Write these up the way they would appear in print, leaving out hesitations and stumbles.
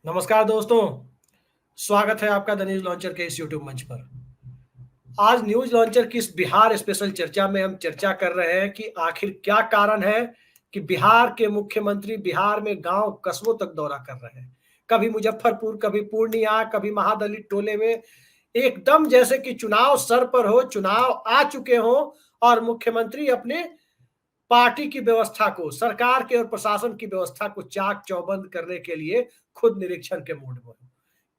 नमस्कार दोस्तों। स्वागत है आपका द न्यूज लॉन्चर के इस यूट्यूब मंच पर। आज न्यूज लॉन्चर की इस बिहार स्पेशल चर्चा में हम चर्चा कर रहे हैं कि आखिर क्या कारण है कि बिहार के मुख्यमंत्री बिहार में गांव कस्बों तक दौरा कर रहे हैं। कभी मुजफ्फरपुर, कभी पूर्णिया, कभी महादलित टोले में, एकदम जैसे कि चुनाव सर पर हो, चुनाव आ चुके हो और मुख्यमंत्री अपने पार्टी की व्यवस्था को, सरकार के और प्रशासन की व्यवस्था को चाक चौबंद करने के लिए खुद निरीक्षण के मूड में हो।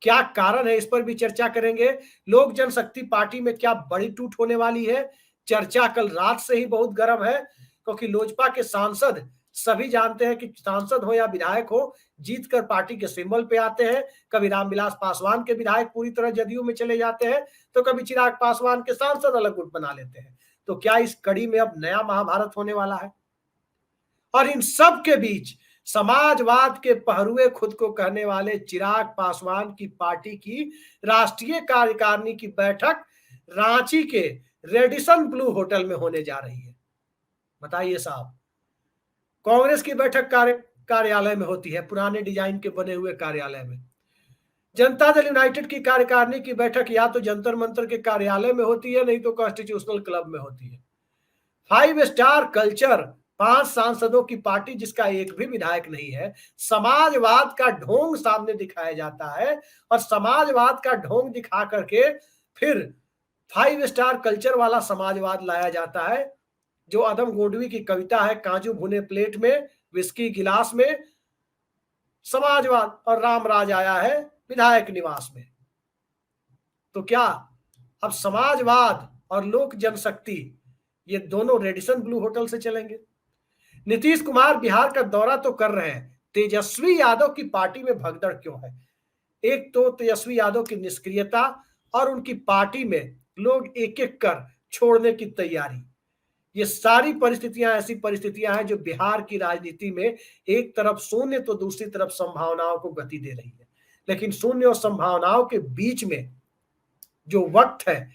क्या कारण है, इस पर भी चर्चा करेंगे। लोक जनशक्ति पार्टी में क्या बड़ी टूट होने वाली है? चर्चा कल रात से ही बहुत गर्म है, क्योंकि लोजपा के सांसद, सभी जानते हैं कि सांसद हो या विधायक हो, जीत कर पार्टी के सिंबल पे आते हैं। कभी रामविलास पासवान के विधायक पूरी तरह जदयू में चले जाते हैं, तो कभी चिराग पासवान के सांसद अलग गुट बना लेते हैं। तो क्या इस कड़ी में अब नया महाभारत होने वाला है? और इन सब के बीच समाजवाद के पहरुए खुद को कहने वाले चिराग पासवान की पार्टी की राष्ट्रीय कार्यकारिणी की बैठक रांची के रेडिसन ब्लू होटल में होने जा रही है। बताइए साहब, कांग्रेस की बैठक कार्यालय में होती है, पुराने डिजाइन के बने हुए कार्यालय में। जनता दल यूनाइटेड की कार्यकारिणी की बैठक या तो जंतर मंतर के कार्यालय में होती है, नहीं तो कॉन्स्टिट्यूशनल क्लब में होती है। 5 स्टार कल्चर, 5 सांसदों की पार्टी जिसका एक भी विधायक नहीं है, समाजवाद का ढोंग सामने दिखाया जाता है और समाजवाद का ढोंग दिखा करके फिर 5 स्टार कल्चर वाला समाजवाद लाया जाता है। जो अदम गोडवी की कविता है, काजू भुने प्लेट में, विस्की गिलास में, समाजवाद और रामराज आया है विधायक निवास में। तो क्या अब समाजवाद और लोक जनशक्ति, ये दोनों रेडिसन ब्लू होटल से चलेंगे? नीतीश कुमार बिहार का दौरा तो कर रहे हैं, तेजस्वी यादव की पार्टी में भगदड़ क्यों है? एक तो तेजस्वी यादव की निष्क्रियता और उनकी पार्टी में लोग एक एक कर छोड़ने की तैयारी, ये सारी परिस्थितियां ऐसी परिस्थितियां हैं जो बिहार की राजनीति में एक तरफ शून्य तो दूसरी तरफ संभावनाओं को गति दे रही है। लेकिन शून्य और संभावनाओं के बीच में जो वक्त है,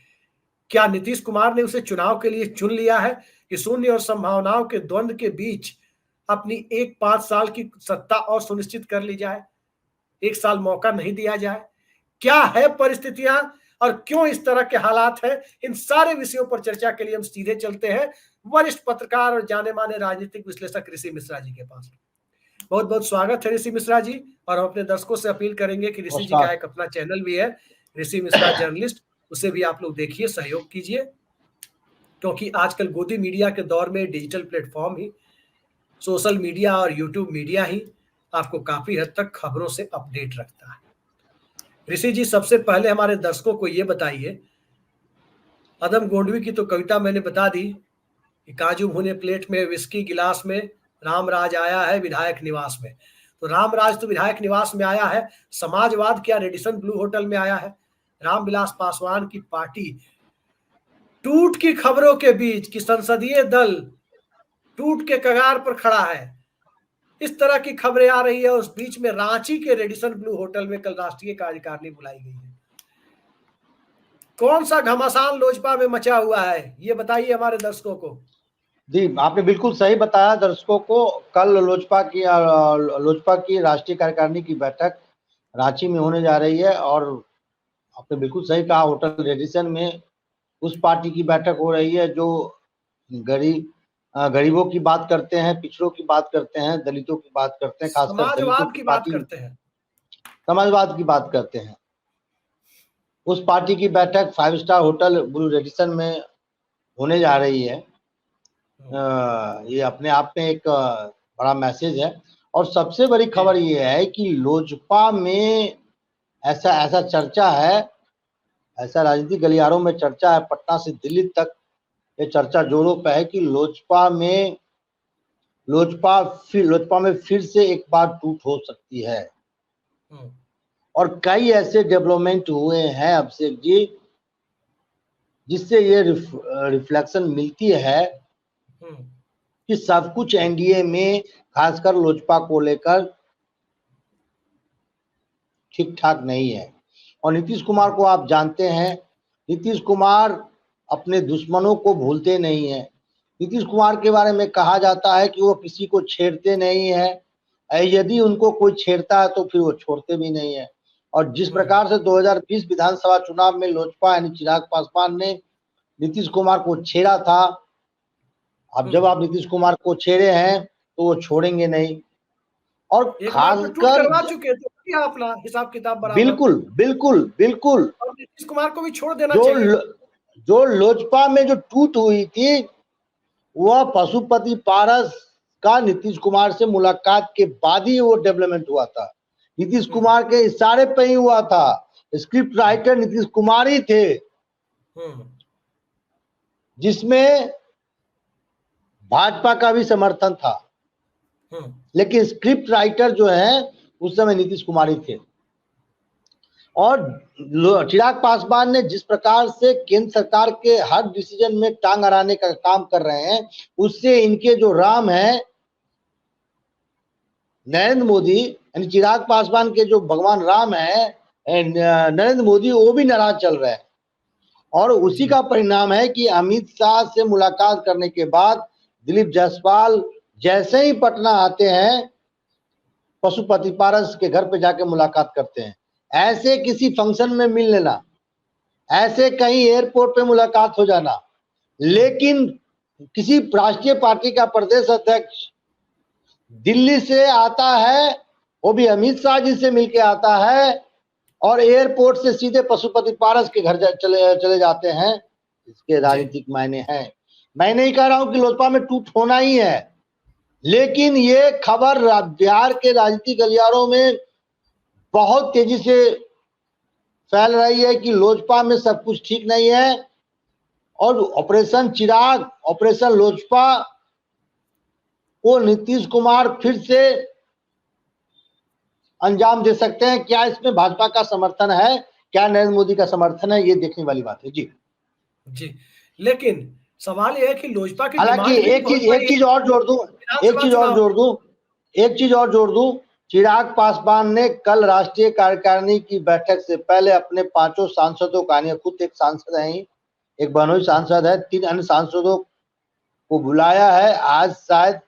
क्या नीतीश कुमार ने उसे चुनाव के लिए चुन लिया है कि शून्य और संभावनाओं के द्वंद्व के बीच अपनी एक 5 साल की सत्ता और सुनिश्चित कर ली जाए, 1 साल मौका नहीं दिया जाए? क्या है परिस्थितियां और क्यों इस तरह के हालात हैं? इन सारे विषयों पर चर्चा के लिए हम सीधे चलते हैं वरिष्ठ पत्रकार और जाने माने राजनीतिक विश्लेषक ऋषि मिश्रा जी के पास। बहुत बहुत स्वागत है ऋषि मिश्रा जी। और हम अपने दर्शकों से अपील करेंगे कि ऋषि जी का नमस्कार। एक अपना चैनल भी है, ऋषि मिश्रा जर्नलिस्ट, उसे भी आप लोग देखिए, सहयोग कीजिए, क्योंकि आजकल गोदी मीडिया के दौर में डिजिटल प्लेटफॉर्म ही, सोशल मीडिया और यूट्यूब मीडिया ही आपको काफी हद तक खबरों से अपडेट रखता है। ऋषि जी, सबसे पहले हमारे दर्शकों को ये बताइए, अदम गोंडवी की तो कविता मैंने बता दी कि काजू भुने प्लेट में, विस्की गिलास में, रामराज आया है विधायक निवास में। तो रामराज तो विधायक निवास में आया है, समाजवाद क्या रेडिसन ब्लू होटल में आया है? रामविलास पासवान की पार्टी टूट की खबरों के बीच कि संसदीय दल टूट के कगार पर खड़ा है, इस तरह की खबरें आ रही है। उस बीच में रांची के रेडिसन ब्लू होटल में कल राष्ट्रीय कार्यकारिणी बुलाई गई है। कौन सा घमासान लोजपा में मचा हुआ है, ये बताइए हमारे दर्शकों को। जी, आपने बिल्कुल सही बताया दर्शकों को। कल लोजपा की राष्ट्रीय कार्यकारिणी की बैठक रांची में होने जा रही है और आपने बिल्कुल सही कहा, होटल रेडिसन में उस पार्टी की बैठक हो रही है जो गरीबों की बात करते हैं, पिछड़ों की बात करते हैं, दलितों की बात करते हैं, खासकर दलितों समाजवाद की की बात पार्टी, करते हैं। समाजवाद की बात करते हैं। उस पार्टी की बैठक 5 स्टार होटल ब्लू रेडिसन में होने जा रही है। ये अपने आप में एक बड़ा मैसेज है। और सबसे बड़ी खबर ये है कि लोजपा में ऐसा ऐसा चर्चा है, ऐसा राजनीतिक गलियारों में चर्चा है, पटना से दिल्ली तक ये चर्चा जोरों पे है कि लोजपा में फिर से एक बार टूट हो सकती है। और कई ऐसे डेवलपमेंट हुए हैं अभिषेक जी, जिससे ये रिफ्लेक्शन मिलती है कि सब कुछ एनडीए में खासकर लोजपा को लेकर ठीक ठाक नहीं है। और नीतीश कुमार को आप जानते हैं, नीतीश कुमार अपने दुश्मनों को भूलते नहीं है। नीतीश कुमार के बारे में कहा जाता है कि वो किसी को छेड़ते नहीं है, यदि उनको कोई छेड़ता है तो फिर वो छोड़ते भी नहीं है। और जिस प्रकार से 2020 विधानसभा चुनाव में लोजपा यानी चिराग पासवान ने नीतीश कुमार को छेड़ा था, अब जब आप नीतीश कुमार को छेड़े हैं तो वो छोड़ेंगे नहीं। और एक बार तो टूट खासकर करवा चुके थे, किया अपना हिसाब किताब बराबर। बिल्कुल बिल्कुल बिल्कुल, और नीतीश कुमार को भी छोड़ देना जो चाहिए। जो लोजपा में जो टूट हुई थी वह पशुपति पारस का नीतीश कुमार से मुलाकात के बाद ही वो डेवलपमेंट हुआ था। नीतीश कुमार के इशारे पे ही हुआ था। स्क्रिप्ट राइटर नीतीश कुमार ही थे, जिसमें भाजपा का भी समर्थन था, लेकिन स्क्रिप्ट राइटर जो है उस समय नीतीश कुमार ही थे। और चिराग पासवान ने जिस प्रकार से केंद्र सरकार के हर डिसीजन में टांग अड़ाने का काम कर रहे हैं, उससे इनके जो राम है नरेंद्र मोदी, यानी चिराग पासवान के जो भगवान राम है नरेंद्र मोदी, वो भी नाराज चल रहे हैं। और उसी का परिणाम है कि अमित शाह से मुलाकात करने के बाद दिलीप जायसवाल जैसे ही पटना आते हैं, पशुपति पारस के घर पे जाके मुलाकात करते हैं। ऐसे किसी फंक्शन में मिल लेना, ऐसे कहीं एयरपोर्ट पे मुलाकात हो जाना, लेकिन किसी राष्ट्रीय पार्टी का प्रदेश अध्यक्ष दिल्ली से आता है, वो भी अमित शाह जी से मिलके आता है, और एयरपोर्ट से सीधे पशुपति पारस के घर चले जाते हैं, इसके राजनीतिक मायने हैं। मैं नहीं कह रहा हूं कि लोजपा में टूट होना ही है, लेकिन ये खबर बिहार के राजनीतिक गलियारों में बहुत तेजी से फैल रही है कि लोजपा में सब कुछ ठीक नहीं है, और ऑपरेशन चिराग, ऑपरेशन लोजपा को नीतीश कुमार फिर से अंजाम दे सकते हैं। क्या इसमें भाजपा का समर्थन है, क्या नरेंद्र मोदी का समर्थन है, ये देखने वाली बात है। जी जी, लेकिन सवाल यह है कि लोजपा की हालांकि डिमांड भी एक चीज और जोड़ दूं, चिराग पासवान ने कल राष्ट्रीय कार्यकारिणी की बैठक से पहले अपने 5 सांसदों का, खुद एक सांसद है, एक बहनोई सांसद है, 3 अन्य सांसदों को बुलाया है। आज शायद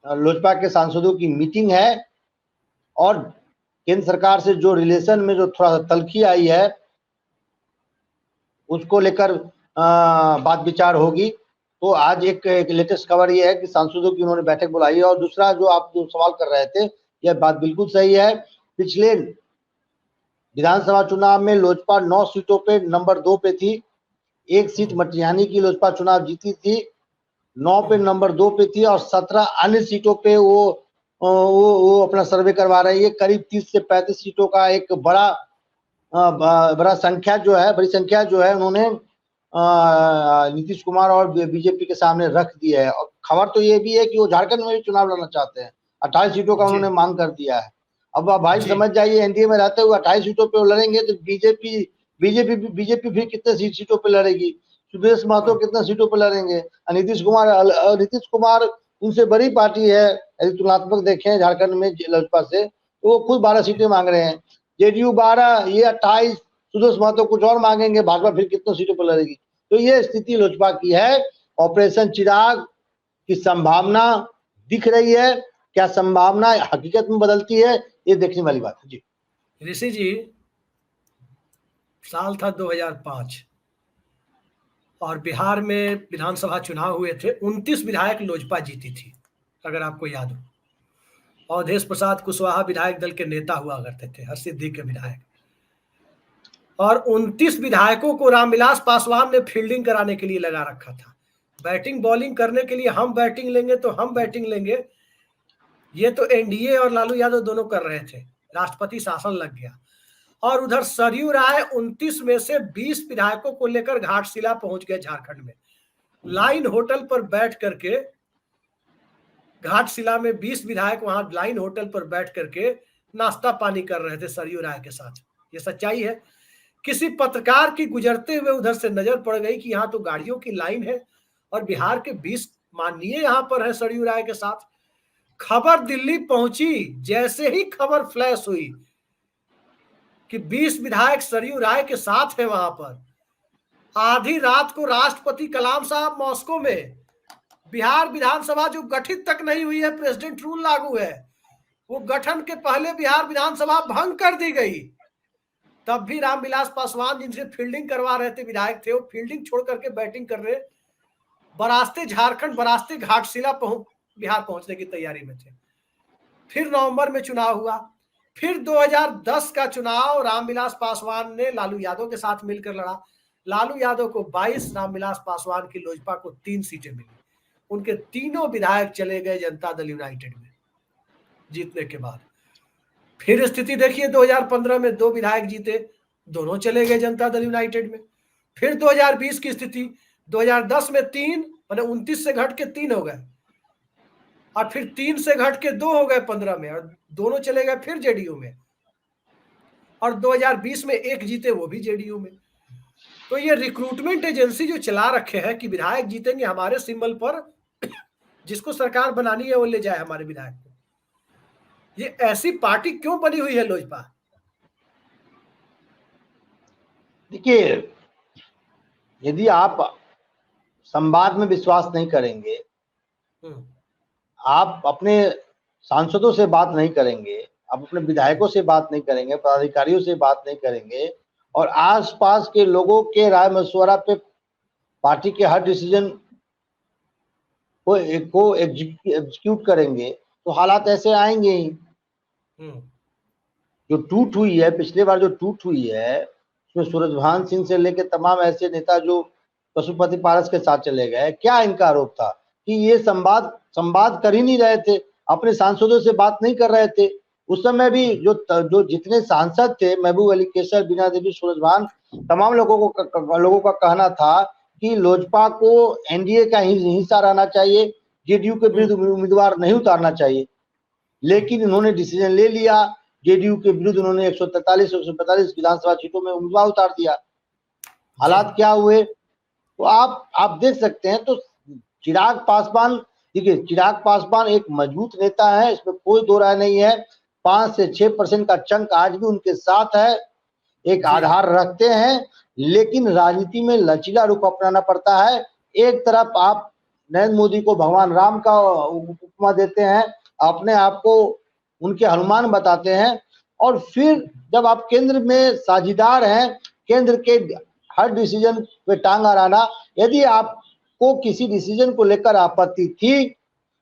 लोजपा के सांसदों की मीटिंग है, और केंद्र सरकार से जो रिलेशन में जो थोड़ा सा तल्खी आई है उसको लेकर बात विचार होगी। तो आज एक लेटेस्ट खबर ये है कि सांसदों की उन्होंने बैठक बुलाई है। और दूसरा जो आप जो सवाल कर रहे थे, यह बात बिल्कुल सही है। पिछले विधानसभा चुनाव में लोजपा 9 सीटों पे नंबर 2 पे थी, 1 सीट मटिहानी की लोजपा चुनाव जीती थी, 9 पे नंबर 2 पे थी, और 17 अन्य सीटों पे वो अपना सर्वे करवा रही है। करीब 30 से 35 सीटों का एक बड़ी संख्या जो है उन्होंने नीतीश कुमार और बीजेपी के सामने रख दिया है। और खबर तो ये भी है कि वो झारखंड में भी चुनाव लड़ना चाहते हैं, 28 सीटों का उन्होंने मांग कर दिया है। अब भाई समझ जाइए, एनडीए में रहते हुए 28 सीटों पे वो लड़ेंगे तो बीजेपी भी कितने सीटों पे लड़ेगी, सुदेश महतो कितने सीटों पे लड़ेंगे, नीतीश कुमार उनसे बड़ी पार्टी है। यदि तुलनात्मक देखें झारखंड में लोजपा से, तो वो खुद 12 सीटें मांग रहे हैं, जेडीयू 12, ये 28, सुदेश महतो कुछ और मांगेंगे, भाजपा फिर कितने सीटों पर लड़ेगी। तो ये स्थिति लोजपा की है। ऑपरेशन चिराग की संभावना दिख रही है, क्या संभावना हकीकत में बदलती है, ये देखने वाली बात है। जी ऋषि जी, साल था 2005 और बिहार में विधानसभा चुनाव हुए थे। 29 विधायक लोजपा जीती थी, अगर आपको याद हो। अवधेश प्रसाद कुशवाहा विधायक दल के नेता हुआ करते थे, हरसिद्धि के विधायक। और 29 विधायकों को रामविलास पासवान ने फील्डिंग कराने के लिए लगा रखा था। बैटिंग बॉलिंग करने के लिए हम बैटिंग लेंगे तो हम बैटिंग लेंगे, ये तो एनडीए और लालू यादव दोनों कर रहे थे। राष्ट्रपति शासन लग गया। और उधर सरयू राय 29 में से 20 विधायकों को लेकर घाटशिला पहुंच गए झारखंड में। लाइन होटल पर बैठ करके, घाटशिला में 20 विधायक वहां लाइन होटल पर बैठ करके नाश्ता पानी कर रहे थे सरयू राय के साथ। ये सच्चाई है। किसी पत्रकार की गुजरते हुए उधर से नजर पड़ गई कि यहाँ तो गाड़ियों की लाइन है और बिहार के 20 माननीय यहाँ पर है सरयू राय के साथ। खबर दिल्ली पहुंची। जैसे ही खबर फ्लैश हुई कि 20 विधायक सरयू राय के साथ है वहां पर, आधी रात को राष्ट्रपति कलाम साहब मॉस्को में, बिहार विधानसभा जो गठित तक नहीं हुई है, प्रेसिडेंट रूल लागू है, वो गठन के पहले बिहार विधानसभा भंग कर दी गई। तब भी रामविलास पासवान जिनसे फील्डिंग करवा रहे थे विधायक थे, वो फील्डिंग छोड़ करके बैटिंग कर रहे, बरास्ते झारखंड, बरास्ते घाटशिला बिहार पहुंचने की तैयारी में थे। फिर नवंबर में चुनाव हुआ, फिर 2010 का चुनाव रामविलास पासवान ने लालू यादव के साथ मिलकर लड़ा। लालू यादव को 22, रामविलास पासवान की लोजपा को 3 सीटें मिली। उनके तीनों विधायक चले गए जनता दल यूनाइटेड में जीतने के बाद। फिर स्थिति देखिए, 2015 में 2 विधायक जीते, दोनों चले गए जनता दल यूनाइटेड में। फिर 2020 की स्थिति, 2010 में 3, माने 29 से घट के 3 हो गए, और फिर 3 से घट के 2 हो गए 15 में, और दोनों चले गए फिर जेडीयू में, और 2020 में 1 जीते, वो भी जेडीयू में। तो ये रिक्रूटमेंट एजेंसी जो चला रखे हैं कि विधायक जीतेंगे हमारे सिंबल पर, जिसको सरकार बनानी है वो ले जाए हमारे विधायक को, ये ऐसी पार्टी क्यों बनी हुई है लोजपा? देखिए, यदि आप संवाद में विश्वास नहीं करेंगे, आप अपने सांसदों से बात नहीं करेंगे, आप अपने विधायकों से बात नहीं करेंगे, पदाधिकारियों से बात नहीं करेंगे, और आसपास के लोगों के राय मशवरा पे पार्टी के हर डिसीजन को एग्जीक्यूट करेंगे, तो हालात ऐसे आएंगे ही। जो टूट हुई है, पिछले बार जो टूट हुई है, उसमें सूरजभान सिंह से लेकर तमाम ऐसे नेता जो पशुपति पारस के साथ चले गए, क्या इनका आरोप था कि ये संवाद कर ही नहीं रहे थे, अपने सांसदों से बात नहीं कर रहे थे। उस समय भी जो जितने सांसद थे, महबूब अली कैसर, बीना देवी, सूरजभान, तमाम लोगों का कहना था कि लोजपा को एनडीए का हिस्सा रहना चाहिए, जेडीयू के विरुद्ध उम्मीदवार नहीं उतारना चाहिए। लेकिन इन्होंने डिसीजन ले लिया, जेडीयू के विरुद्ध उन्होंने 143 विधानसभा सीटों में उम्मीदवार उतार दिया। हालात क्या हुए तो आप देख सकते हैं। तो चिराग पासवान, देखिए, चिराग पासवान एक मजबूत नेता है, इसमें कोई दो राय नहीं है। 5 से 6% का चंक आज भी उनके साथ है, एक आधार रखते हैं, लेकिन राजनीति में लचीला रुख अपनाना पड़ता है। एक तरफ आप नरेंद्र मोदी को भगवान राम का उपमा देते हैं, अपने आप को उनके हनुमान बताते हैं, और फिर जब आप केंद्र में साझीदार हैं, केंद्र के हर डिसीजन पे टांग अड़ाना, यदि आपको किसी डिसीजन को लेकर आपत्ति थी,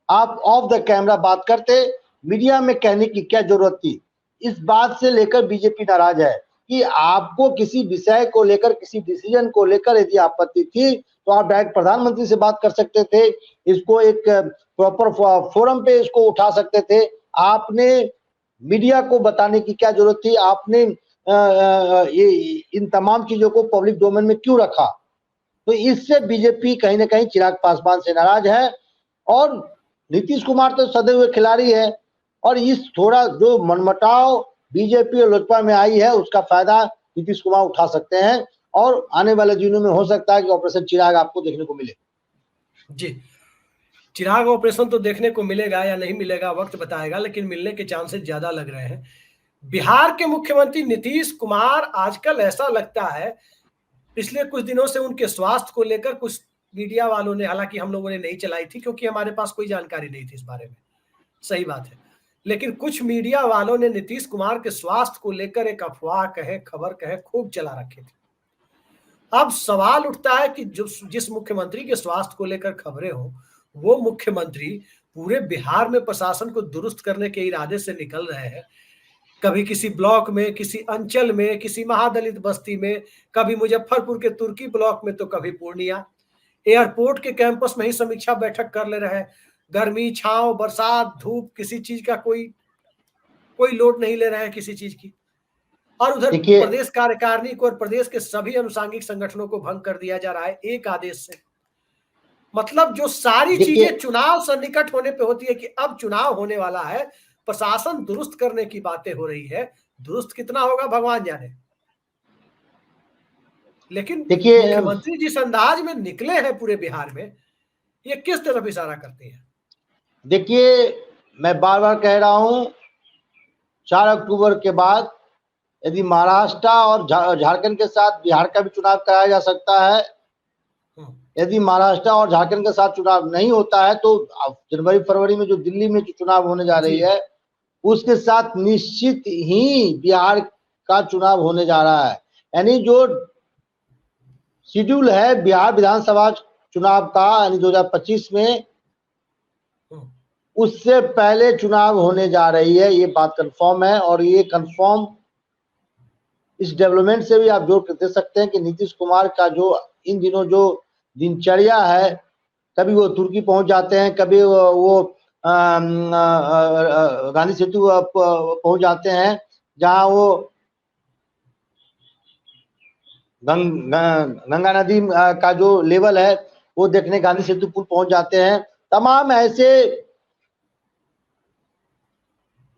आप ऑफ द कैमरा बात करते, मीडिया में कहने की क्या जरूरत थी। इस बात से लेकर बीजेपी नाराज है कि आपको किसी विषय को लेकर, किसी डिसीजन को लेकर यदि आपत्ति थी तो आप डायरेक्ट प्रधानमंत्री से बात कर सकते थे, इसको एक प्रॉपर फोरम पे इसको उठा सकते थे। आपने मीडिया को बताने की क्या जरूरत थी, आपने ये इन तमाम चीजों को पब्लिक डोमेन में क्यों रखा। तो इससे बीजेपी कहीं ना कहीं चिराग पासवान से नाराज है, और नीतीश कुमार तो सदे हुए खिलाड़ी है, और इस थोड़ा जो मनमुटाव बीजेपी और लोजपा में आई है, उसका फायदा नीतीश कुमार उठा सकते हैं, और आने वाले दिनों में हो सकता है कि ऑपरेशन चिराग आपको देखने को मिले। जी, चिराग ऑपरेशन तो देखने को मिलेगा या नहीं मिलेगा वक्त बताएगा, लेकिन मिलने के चांसेस ज्यादा लग रहे हैं। बिहार के मुख्यमंत्री नीतीश कुमार आजकल ऐसा लगता है, पिछले कुछ दिनों से उनके स्वास्थ्य को लेकर कुछ मीडिया वालों ने, हालांकि हम लोगों ने नहीं चलाई थी क्योंकि हमारे पास कोई जानकारी नहीं थी इस बारे में, सही बात है, लेकिन कुछ मीडिया वालों ने नीतीश कुमार के स्वास्थ्य को लेकर एक अफवाह कहे, खबर कहे, खूब चला रखे थे। अब सवाल उठता है कि जिस मुख्यमंत्री के स्वास्थ्य को लेकर खबरें हो, वो मुख्यमंत्री पूरे बिहार में प्रशासन को दुरुस्त करने के इरादे से निकल रहे हैं। कभी किसी ब्लॉक में, किसी अंचल में, किसी महादलित बस्ती में, कभी मुजफ्फरपुर के तुर्की ब्लॉक में, तो कभी पूर्णिया। एयरपोर्ट के कैंपस में ही समीक्षा बैठक कर ले रहे हैं। गर्मी, छांव, बरसात, धूप, किसी चीज का कोई लोड नहीं ले रहे हैं किसी चीज की। और उधर प्रदेश कार्यकारिणी को और प्रदेश के सभी अनुसांगिक संगठनों को भंग कर दिया जा रहा है एक आदेश से। मतलब जो सारी चीजें चुनाव सन्निकट होने पे होती है कि अब चुनाव होने वाला है, प्रशासन दुरुस्त करने की बातें हो रही है, दुरुस्त कितना होगा भगवान जाने। लेकिन मुख्यमंत्री जिस अंदाज में निकले हैं पूरे बिहार में, ये किस तरफ इशारा करते हैं? देखिए, मैं बार बार कह रहा हूं, 4 अक्टूबर के बाद यदि महाराष्ट्र और झारखंड के साथ बिहार का भी चुनाव कराया जा सकता है। यदि महाराष्ट्र और झारखंड के साथ चुनाव नहीं होता है तो जनवरी फरवरी में जो दिल्ली में चुनाव होने जा रही है, उसके साथ निश्चित ही बिहार का चुनाव होने जा रहा है। यानी जो शेड्यूल है बिहार विधानसभा चुनाव का, यानी 2025 में, उससे पहले चुनाव होने जा रही है, ये बात कंफर्म है। और ये कंफर्म इस डेवलपमेंट से भी आप जोड़ कर दे सकते हैं कि नीतीश कुमार का जो इन दिनों जो दिनचर्या है, कभी वो तुर्की पहुंच जाते हैं, कभी वो गांधी सेतु पहुंच जाते हैं, जहां वो गंगा नदी का जो लेवल है वो देखने गांधी सेतु पुल पहुंच जाते हैं। तमाम ऐसे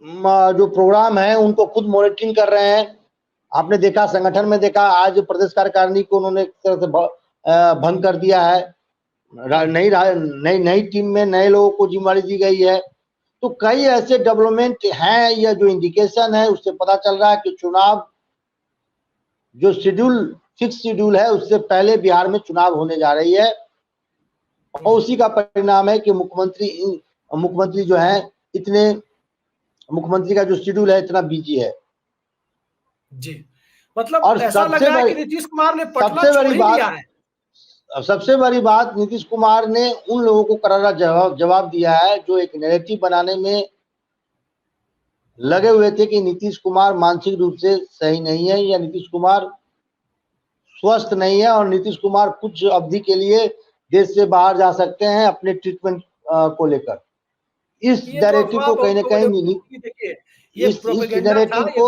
जो प्रोग्राम है उनको खुद मॉनिटरिंग कर रहे हैं। आपने देखा, संगठन में देखा, आज प्रदेश कार्यकारिणी को उन्होंने एक तरह से भंग कर दिया है। नई नई टीम में नए लोगों को जिम्मेदारी दी गई है। तो कई ऐसे डेवलपमेंट हैं, या जो इंडिकेशन है उससे पता चल रहा है कि चुनाव जो फिक्स शेड्यूल है उससे पहले बिहार में चुनाव होने जा रही है। और उसी का परिणाम है कि मुख्यमंत्री जो है इतने, मुख्यमंत्री का जो शेड्यूल है इतना बिजी है जी। मतलब और ऐसा लग रहा है कि नीतीश कुमार ने पटना छोड़ ही दिया है। सबसे बड़ी बात, नीतीश कुमार ने उन लोगों को करारा जवाब दिया है जो एक नैरेटिव बनाने में लगे हुए थे कि नीतीश कुमार मानसिक रूप से सही नहीं है, या नीतीश कुमार स्वस्थ नहीं है, और नीतीश कुमार कुछ अवधि के लिए देश से बाहर जा सकते हैं अपने ट्रीटमेंट को लेकर। इस नैरेटिव को कहीं ना कहीं, इस नैरेटिव को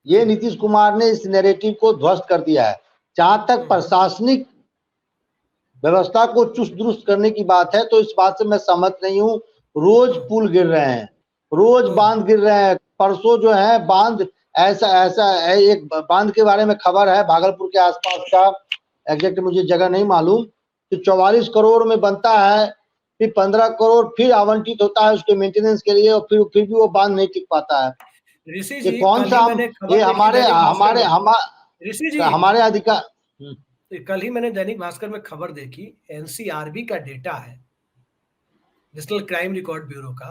ये नीतीश कुमार ने इस नैरेटिव को ध्वस्त कर दिया है। जहां तक प्रशासनिक व्यवस्था को चुस्त दुरुस्त करने की बात है, तो इस बात से मैं सहमत नहीं हूं। रोज पुल गिर रहे हैं, रोज बांध गिर रहे हैं। परसों जो है बांध, ऐसा एक बांध के बारे में खबर है भागलपुर के आसपास का, एग्जैक्ट मुझे जगह नहीं मालूम, कि 44 करोड़ में बनता है, फिर 15 करोड़ फिर आवंटित होता है उसके मेंटेनेंस के लिए, और फिर भी वो बांध नहीं टिक पाता है। ये कौन सा, ये हमारे अधिकार। कल ही मैंने दैनिक भास्कर में खबर देखी, एनसीआरबी का डेटा है, नेशनल क्राइम रिकॉर्ड ब्यूरो का,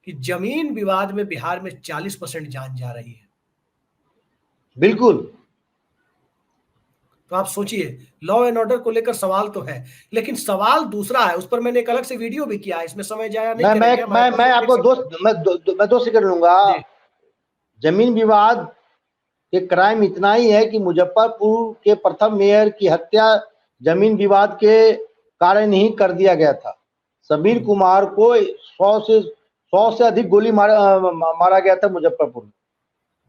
कि जमीन विवाद में बिहार में 40% जान जा रही है। बिल्कुल। तो आप सोचिए, लॉ एंड ऑर्डर को लेकर सवाल तो है, लेकिन सवाल दूसरा है, उस पर मैंने एक अलग से वीडियो भी किया है, इसमें समय जाया नहीं करेंगे। मैं आपको मैं 2 सेकंड लूंगा। जमीन विवाद के क्राइम इतना ही है कि मुजफ्फरपुर के प्रथम मेयर की हत्या जमीन विवाद के कारण ही कर दिया गया था। समीर कुमार को 100 से अधिक गोली मारा गया था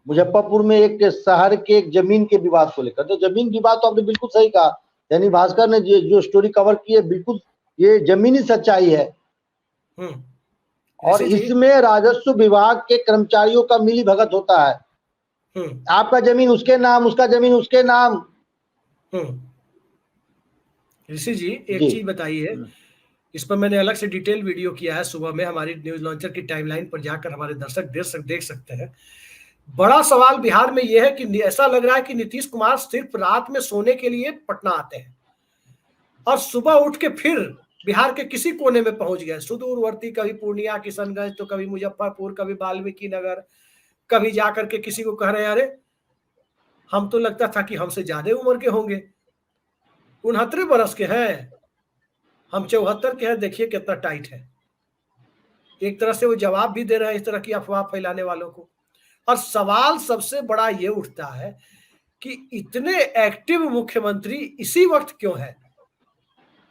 मुजफ्फरपुर में एक शहर के एक जमीन के विवाद को लेकर। तो जमीन विवाद तो आपने बिल्कुल सही कहा, दैनिक भास्कर ने जो स्टोरी कवर की है, बिल्कुल ये जमीनी सच्चाई है। और इसमें राजस्व विभाग के कर्मचारियों का मिली भगत होता है। आपका जमीन उसके नाम, उसका जमीन उसके नाम। ऋषि जी एक चीज बताइए, इस पर मैंने अलग से डिटेल वीडियो किया है, सुबह में हमारी न्यूज लॉन्चर की टाइमलाइन पर जाकर हमारे दर्शक देख सकते हैं। बड़ा सवाल बिहार में यह है कि ऐसा लग रहा है कि नीतीश कुमार सिर्फ रात में सोने के लिए पटना आते हैं और सुबह उठ के फिर बिहार के किसी कोने में पहुंच गए, सुदूरवर्ती, कभी पूर्णिया, किशनगंज, तो कभी मुजफ्फरपुर, कभी वाल्मीकि नगर, कभी जाकर के किसी को कह रहे हैं अरे हम तो लगता था कि हमसे ज्यादा उम्र के होंगे, 69 बरस के हैं, हम 74 के हैं, देखिए कितना टाइट है। एक तरह से वो जवाब भी दे रहे हैं इस तरह की अफवाह फैलाने वालों को। और सवाल सबसे बड़ा ये उठता है कि इतने एक्टिव मुख्यमंत्री इसी वक्त क्यों है?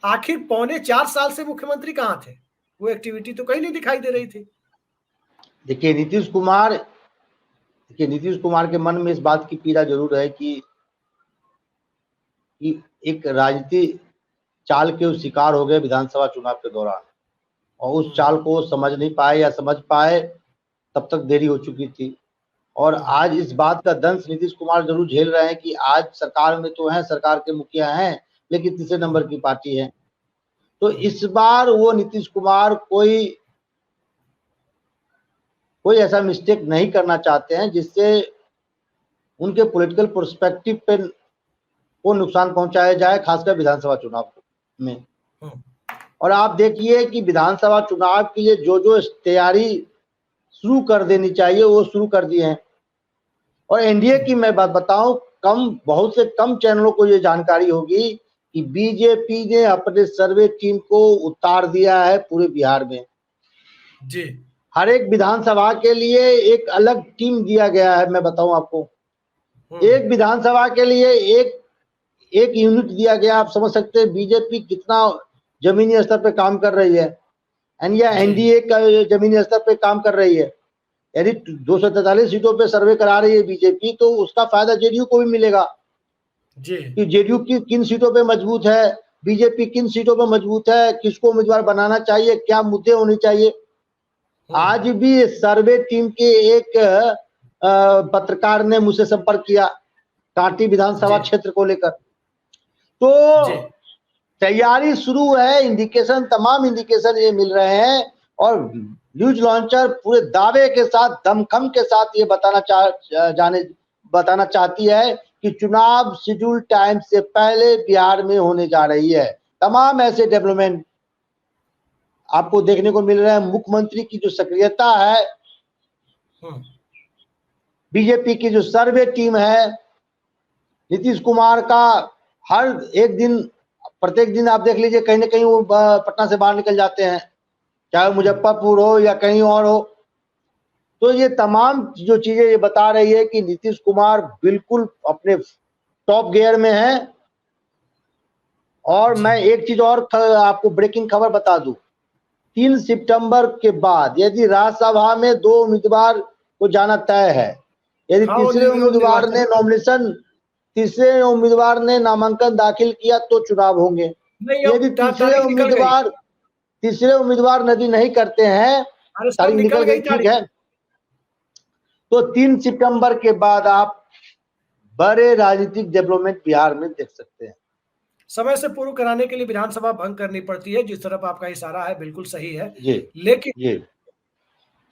आखिर 3.25 साल से मुख्यमंत्री कहां थे? वो एक्टिविटी तो कहीं नहीं दिखाई दे रही थी। देखिए नीतीश कुमार के मन में इस बात की पीड़ा जरूर है कि एक राजनीति चाल के उस शिकार हो गए विधानसभा चुनाव के दौरान, और उस चाल को समझ नहीं पाए, या समझ पाए तब तक देरी हो चुकी थी। और आज इस बात का दंश नीतीश कुमार जरूर झेल रहे हैं कि आज सरकार में तो हैं, सरकार के मुखिया हैं, लेकिन तीसरे नंबर की पार्टी है। तो इस बार वो नीतीश कुमार कोई ऐसा मिस्टेक नहीं करना चाहते हैं जिससे उनके पॉलिटिकल पर्सपेक्टिव पे को नुकसान पहुंचाया जाए, खासकर विधानसभा चुनाव में। और आप देखिए कि विधानसभा चुनाव के लिए जो तैयारी शुरू कर देनी चाहिए, वो शुरू कर दिए हैं। और एनडीए की मैं बात बताऊं, बहुत से कम चैनलों को ये जानकारी होगी कि बीजेपी ने अपने सर्वे टीम को उतार दिया है पूरे बिहार में जी। हर एक विधानसभा के लिए एक अलग टीम दिया गया है। मैं बताऊं आपको, एक विधानसभा के लिए एक यूनिट दिया गया। आप समझ सकते हैं बीजेपी कितना जमीनी स्तर पे काम कर रही है, या एनडीए का जमीनी स्तर पे काम कर रही है। यदि 243 सीटों पे सर्वे करा रही है बीजेपी, तो उसका फायदा जेडीयू को भी मिलेगा जी। कि जेडीयू की किन सीटों पे मजबूत है, बीजेपी किन सीटों पे मजबूत है, किसको उम्मीदवार बनाना चाहिए, क्या मुद्दे होने चाहिए। आज भी सर्वे टीम के एक पत्रकार ने मुझसे संपर्क किया कांटी विधानसभा क्षेत्र को लेकर। तो तैयारी शुरू है, इंडिकेशन, तमाम इंडिकेशन ये मिल रहे हैं। और न्यूज लॉन्चर पूरे दावे के साथ, दमखम के साथ ये बताना चाहती है कि चुनाव शेड्यूल टाइम से पहले बिहार में होने जा रही है। तमाम ऐसे डेवलपमेंट आपको देखने को मिल रहा है। मुख्यमंत्री की जो सक्रियता है, बीजेपी की जो सर्वे टीम है, नीतीश कुमार का हर एक दिन, प्रत्येक दिन आप देख लीजिए कहीं ना कहीं वो पटना से बाहर निकल जाते हैं, चाहे मुजफ्फरपुर हो या कहीं और हो। तो ये तमाम जो चीजें ये बता रही है कि नीतीश कुमार बिल्कुल अपने टॉप गियर में है। और मैं एक चीज और आपको ब्रेकिंग खबर बता दूं, 3 सितंबर के बाद यदि राज्यसभा में 2 उम्मीदवार को जाना तय है, यदि तीसरे उम्मीदवार ने नामांकन दाखिल किया तो चुनाव होंगे। यदि तीसरे उम्मीदवार यदि नहीं करते हैं, तारीख निकल गई, ठीक है, तो 3 सितंबर के बाद आप बड़े राजनीतिक डेवलपमेंट बिहार में देख सकते हैं। समय से पूर्व कराने के लिए विधानसभा भंग करनी पड़ती है, जिस तरफ आपका इशारा है बिल्कुल सही है। लेकिन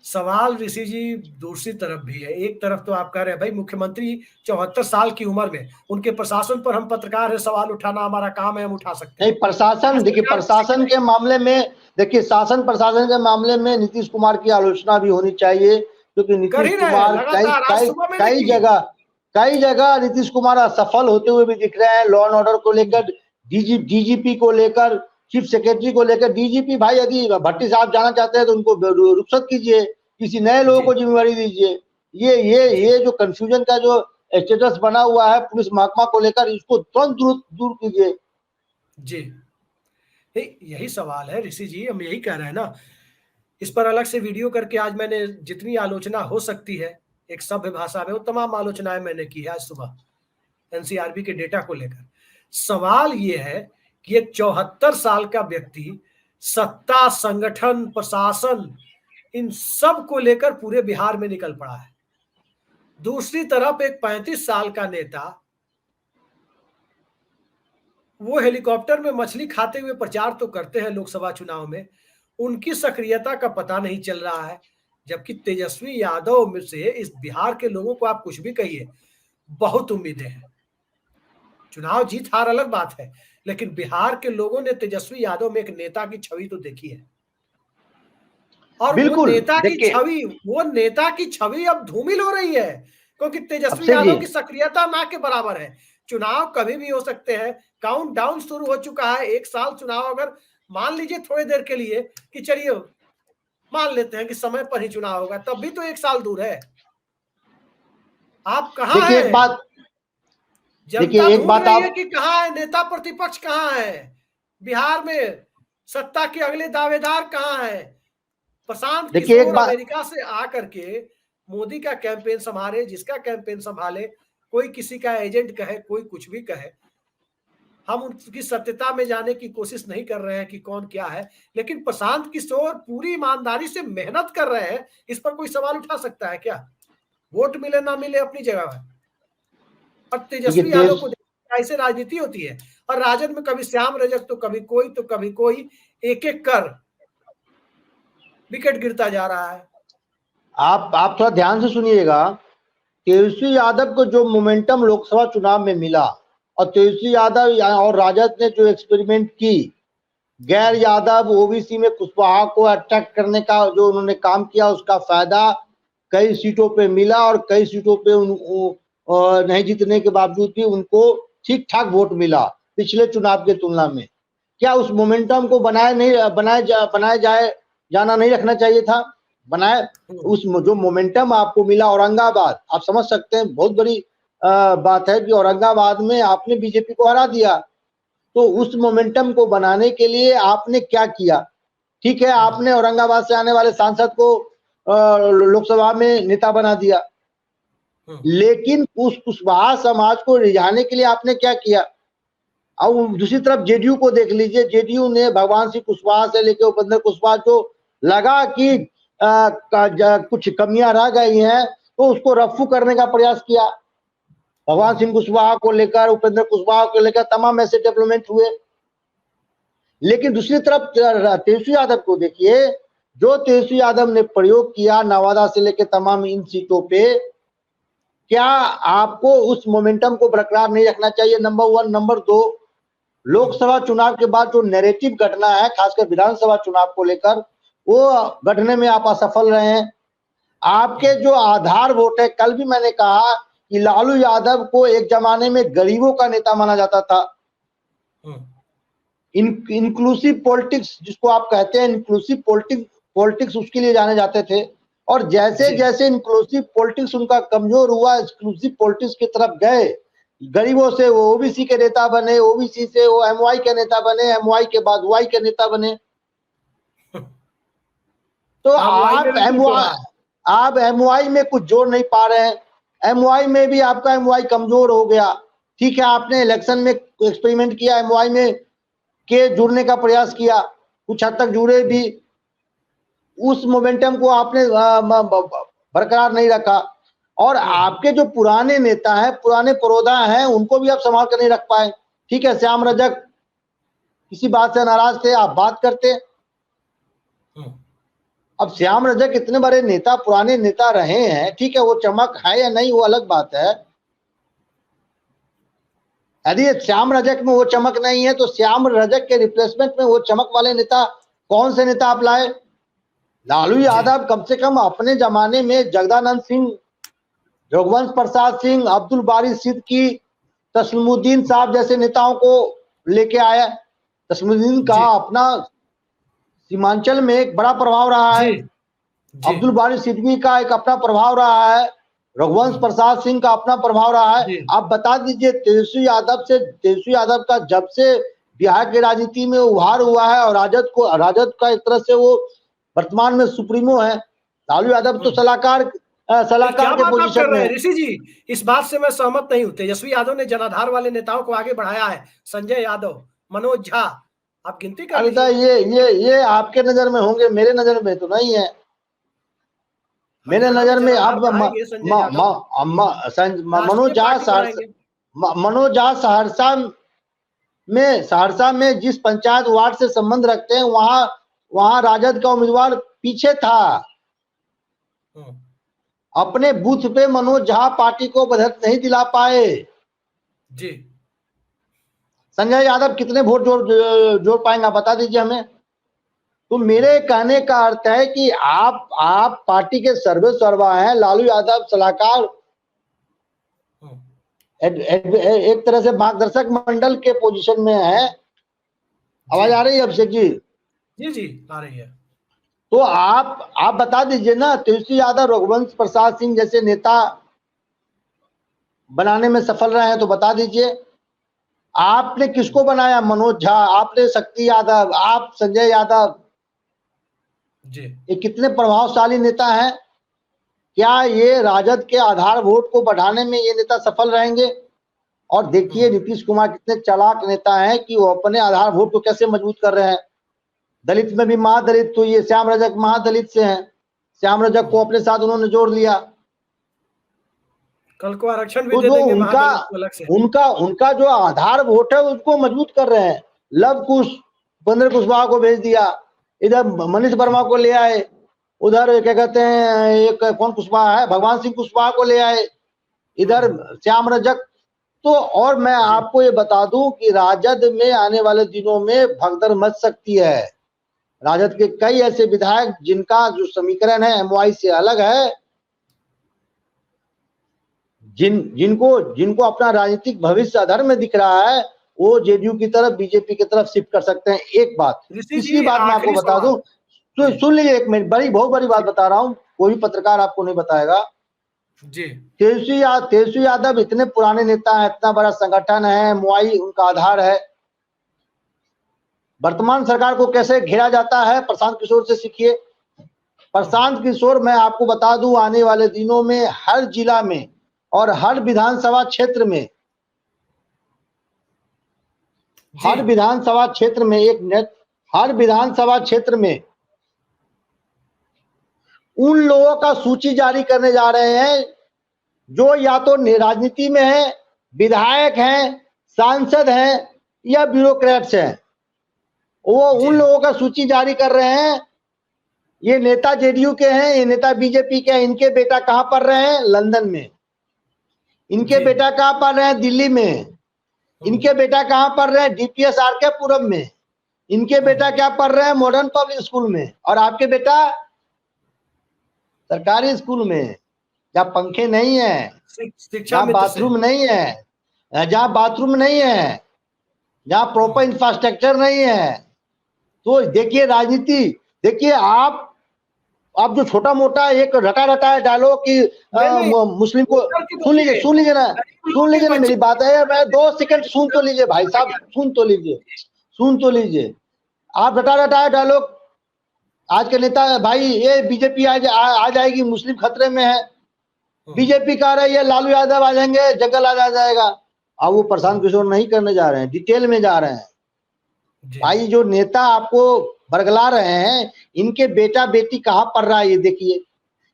सवाल ऋषि जी दूसरी तरफ भी है। एक तरफ तो आप कह रहे हैं भाई मुख्यमंत्री 74 साल की उम्र में, उनके प्रशासन पर हम पत्रकार है, सवाल उठाना हमारा काम है, हम उठा सकते हैं। नहीं, प्रशासन देखिए, प्रशासन के मामले में देखिए, शासन प्रशासन के मामले में नीतीश कुमार की आलोचना भी होनी चाहिए, क्योंकि नीतीश कुमार कई जगह नीतीश कुमार असफल होते हुए भी दिख रहे हैं। लॉ एंड ऑर्डर को लेकर, डीजीपी को लेकर, चीफ सेक्रेटरी को लेकर। डीजीपी भाई यदि भट्टी साहब जाना चाहते हैं तो उनको रुखसत कीजिए, किसी नए लोगों को जिम्मेवारी दीजिए। ये जो कंफ्यूजन का जो स्टेटस बना हुआ है पुलिस महकमा को लेकर, इसको तुरंत दूर कीजिए। जी, यही सवाल है ऋषि जी, हम यही कह रहे हैं ना। इस पर अलग से वीडियो करके आज मैंने जितनी आलोचना हो सकती है एक सभ्य भाषा में, वो तमाम आलोचनाएं मैंने की है आज सुबह एनसीआरबी के डेटा को लेकर। सवाल ये है कि एक 74 साल का व्यक्ति सत्ता, संगठन, प्रशासन, इन सब को लेकर पूरे बिहार में निकल पड़ा है। दूसरी तरफ एक 35 साल का नेता, वो हेलीकॉप्टर में मछली खाते हुए प्रचार तो करते हैं लोकसभा चुनाव में, उनकी सक्रियता का पता नहीं चल रहा है। जबकि तेजस्वी यादव में से इस बिहार के लोगों को आप कुछ भी कहिए, बहुत उम्मीदें हैं। चुनाव जीत हार अलग बात है, लेकिन बिहार के लोगों ने तेजस्वी यादव में एक नेता की छवि तो देखी है। और वो नेता की छवि अब धूमिल हो रही है, क्योंकि तेजस्वी यादव की सक्रियता ना के बराबर है। चुनाव कभी भी हो सकते हैं, काउंट डाउन शुरू हो चुका है। 1 साल चुनाव, अगर मान लीजिए थोड़ी देर के लिए कि चलिए मान लेते हैं कि समय पर ही चुनाव होगा, तब भी तो 1 साल दूर है। आप कहां हैं? एक बात है कि कहां है नेता प्रतिपक्ष, कहां है बिहार में सत्ता के अगले दावेदार, कहां है? प्रशांत किशोर अमेरिका से आकर के मोदी का कैंपेन संभाले, जिसका कैंपेन संभाले, कोई किसी का एजेंट कहे, कोई कुछ भी कहे, हम उनकी सत्यता में जाने की कोशिश नहीं कर रहे हैं कि कौन क्या है। लेकिन प्रशांत किशोर पूरी ईमानदारी से मेहनत कर रहे हैं, इस पर कोई सवाल उठा सकता है क्या? वोट मिले ना मिले अपनी जगह है। और तेजस्वी यादव को ऐसे राजनीति होती है। और राजद में कभी श्याम रजक तो कभी कोई, एक एक कर विकेट गिरता जा रहा है। आप थोड़ा ध्यान से सुनिएगा। तेजस्वी यादव को जो मोमेंटम लोकसभा चुनाव में मिला, और तेजस्वी यादव और राजद ने जो एक्सपेरिमेंट की, गैर यादव ओबीसी में कुशवाहा को अट्रैक्ट करने का जो उन्होंने काम किया, उसका फायदा कई सीटों पे मिला और कई सीटों पे नहीं जीतने के बावजूद भी उनको ठीक ठाक वोट मिला पिछले चुनाव के तुलना में। क्या उस मोमेंटम को बनाए जाना नहीं रखना चाहिए था? बनाए उस जो मोमेंटम आपको मिला औरंगाबाद, आप समझ सकते हैं बहुत बड़ी बात है कि औरंगाबाद में आपने बीजेपी को हरा दिया। तो उस मोमेंटम को बनाने के लिए आपने क्या किया? ठीक है, आपने औरंगाबाद से आने वाले सांसद को लोकसभा में नेता बना दिया, लेकिन उस कुशवाहा समाज को रिझाने के लिए आपने क्या किया? अब दूसरी तरफ जेडीयू को देख लीजिए, जेडीयू ने भगवान सिंह कुशवाहा से लेकर उपेंद्र कुशवाहा को लगा कि कुछ कमियां रह गई हैं तो उसको रफ्फू करने का प्रयास किया। भगवान सिंह कुशवाहा को लेकर, उपेंद्र कुशवाहा को लेकर तमाम ऐसे डेवलपमेंट हुए। लेकिन दूसरी तरफ तेजस्वी यादव को देखिए, जो तेजस्वी यादव ने प्रयोग किया नवादा से लेकर तमाम इन सीटों पे, क्या आपको उस मोमेंटम को बरकरार नहीं रखना चाहिए? नंबर 1। नंबर 2, लोकसभा चुनाव के बाद जो नैरेटिव घटना है, खासकर विधानसभा चुनाव को लेकर, वो गढ़ने में आप असफल रहे हैं। आपके जो आधार वोट है, कल भी मैंने कहा कि लालू यादव को एक जमाने में गरीबों का नेता माना जाता था। इंक्लूसिव पॉलिटिक्स जिसको आप कहते हैं, इंक्लूसिव पॉलिटिक्स उसके लिए जाने जाते थे। और जैसे जैसे इंक्लूसिव पॉलिटिक्स उनका कमजोर हुआ, एक्सक्लूसिव पॉलिटिक्स की तरफ गए, गरीबों से वो ओबीसी के नेता बने, ओबीसी से वो एमवाई के नेता बने, एमवाई के बाद वाई के नेता बने। तो आप एमवाई में कुछ जोड़ नहीं पा रहे हैं। एमवाई में भी आपका एमवाई कमजोर हो गया। ठीक है, आपने इलेक्शन में एक्सपेरिमेंट किया, एमवाई में के जुड़ने का प्रयास किया, कुछ हद तक जुड़े भी, उस मोमेंटम को आपने बरकरार नहीं रखा। और आपके जो पुराने नेता हैं, पुराने पुरोधा हैं, उनको भी आप संभाल कर नहीं रख पाए। ठीक है, श्याम रजक किसी बात से नाराज थे, आप बात करते। अब श्याम रजक इतने बड़े नेता, पुराने नेता रहे हैं, ठीक है, वो चमक है या नहीं वो अलग बात है। यदि श्याम रजक में वो चमक नहीं है तो श्याम रजक के रिप्लेसमेंट में वो चमक वाले नेता कौन से नेता आप लाए? लालू यादव कम से कम अपने जमाने में जगदानंद सिंह, रघुवंश प्रसाद सिंह, अब्दुल बारी सिद्दीकी, तस्लीमुद्दीन साहब जैसे नेताओं को लेके आया। तस्लीमुद्दीन का अपना सीमांचल में एक बड़ा प्रभाव रहा है, अब्दुल बारी सिद्दीकी का एक अपना प्रभाव रहा है, रघुवंश प्रसाद सिंह का अपना प्रभाव रहा है। आप बता दीजिए, तेजस्वी यादव का जब से बिहार की राजनीति में उभार हुआ है और राजद का एक तरह से वो वर्तमान में सुप्रीमो है, लालू यादव तो सलाहकार के पोजीशन में। ऋषि जी, इस बात से मैं सहमत नहीं हूं। तेजस्वी यादव ने जनाधार वाले नेताओं को आगे बढ़ाया है, संजय यादव, मनोज झा, आप गिनती कर लीजिए। ये आपके नजर में होंगे, मेरे नजर में तो नहीं है। मेरे नजर में अब मनोज झा सहरसा में जिस पंचायत वार्ड से संबंध रखते हैं, वहां राजद का उम्मीदवार पीछे था। अपने बूथ पे मनोज झा पार्टी को बढ़त नहीं दिला पाए। जी, संजय यादव कितने वोट जोड़ पाएंगे, बता दीजिए हमें। तो मेरे कहने का अर्थ है कि आप पार्टी के सर्वे सर्वा हैं, लालू यादव सलाहकार, एक तरह से मार्गदर्शक मंडल के पोजीशन में है। आवाज आ रही है अभिषेक जी? जी आ रही है। तो आप बता दीजिए ना, तेजस्वी यादव, रघुवंश प्रसाद सिंह जैसे नेता बनाने में सफल रहे हैं तो बता दीजिए। आपने किसको बनाया? मनोज झा, आपने शक्ति यादव, आप संजय यादव जी, ये कितने प्रभावशाली नेता हैं। क्या ये राजद के आधार वोट को बढ़ाने में ये नेता सफल रहेंगे? और देखिए नीतीश कुमार कितने चालाक नेता हैं कि वो अपने आधार वोट को कैसे मजबूत कर रहे हैं। दलित में भी महादलित, तो ये श्याम रजक महादलित से हैं, श्याम रजक को अपने साथ उन्होंने जोड़ लिया। कल को आरक्षण भी दे देंगे उनका जो आधार वोट है उसको मजबूत कर रहे हैं। लव कुश, उपेंद्र कुशवाहा को भेज दिया, इधर मनीष वर्मा को ले आए, उधर क्या कहते हैं, एक कौन कुशवाहा है, भगवान सिंह कुशवाहा को ले आए, इधर श्याम रजक तो और मैं आपको ये बता दूं कि राजद में आने वाले दिनों में भगदड़ मच सकती है। राजद के कई ऐसे विधायक जिनका जो समीकरण है एमवाई से अलग है, जिनको अपना राजनीतिक भविष्य अधर में दिख रहा है, वो जेडीयू की तरफ, बीजेपी की तरफ शिफ्ट कर सकते हैं। एक बात, तीसरी बात मैं आपको बता दूं, तो सुन लीजिए एक मिनट, बहुत बड़ी बात बता रहा हूं, कोई पत्रकार आपको नहीं बताएगा जी। तेजस्वी यादव इतने पुराने नेता हैं, इतना बड़ा संगठन है, मुआई उनका आधार है। वर्तमान सरकार को कैसे घेरा जाता है, प्रशांत किशोर से सीखिए। प्रशांत किशोर, मैं आपको बता दूं, आने वाले दिनों में हर जिला में और हर विधानसभा क्षेत्र में, हर विधानसभा क्षेत्र में उन लोगों का सूची जारी करने जा रहे हैं जो या तो राजनीति में है, विधायक हैं, सांसद हैं या ब्यूरोक्रेट्स हैं। वो उन लोगों का सूची जारी कर रहे हैं। ये नेता जेडीयू के हैं, ये नेता बीजेपी के हैं, इनके बेटा कहां पढ़ रहे हैं? लंदन में। इनके बेटा कहां पढ़ रहे हैं? दिल्ली में। इनके बेटा कहां पढ़ रहे हैं? डीपीएस आरके पुरम में। इनके बेटा क्या पढ़ रहे हैं? मॉडर्न पब्लिक स्कूल में। और आपके बेटा सरकारी स्कूल में, जहाँ पंखे नहीं है, जहाँ बाथरूम नहीं है, जहाँ प्रॉपर इंफ्रास्ट्रक्चर नहीं है। तो देखिए राजनीति, देखिए आप जो छोटा मोटा एक रटा डालो कि मुस्लिम को, सुन लीजिए ना मेरी बात है, मैं 2 सेकंड सुन तो लीजिए भाई साहब, सुन तो लीजिए। आप रटा डालो आज के नेता भाई, ये बीजेपी आ जाएगी, मुस्लिम खतरे में है, बीजेपी कह रही है लालू यादव आ जाएंगे, जंगल आ जाएगा। अब वो प्रशांत किशोर नहीं करने जा रहे हैं, डिटेल में जा रहे हैं भाई। जो नेता आपको बरगला रहे हैं, इनके बेटा बेटी कहाँ पढ़ रहा है ये देखिए।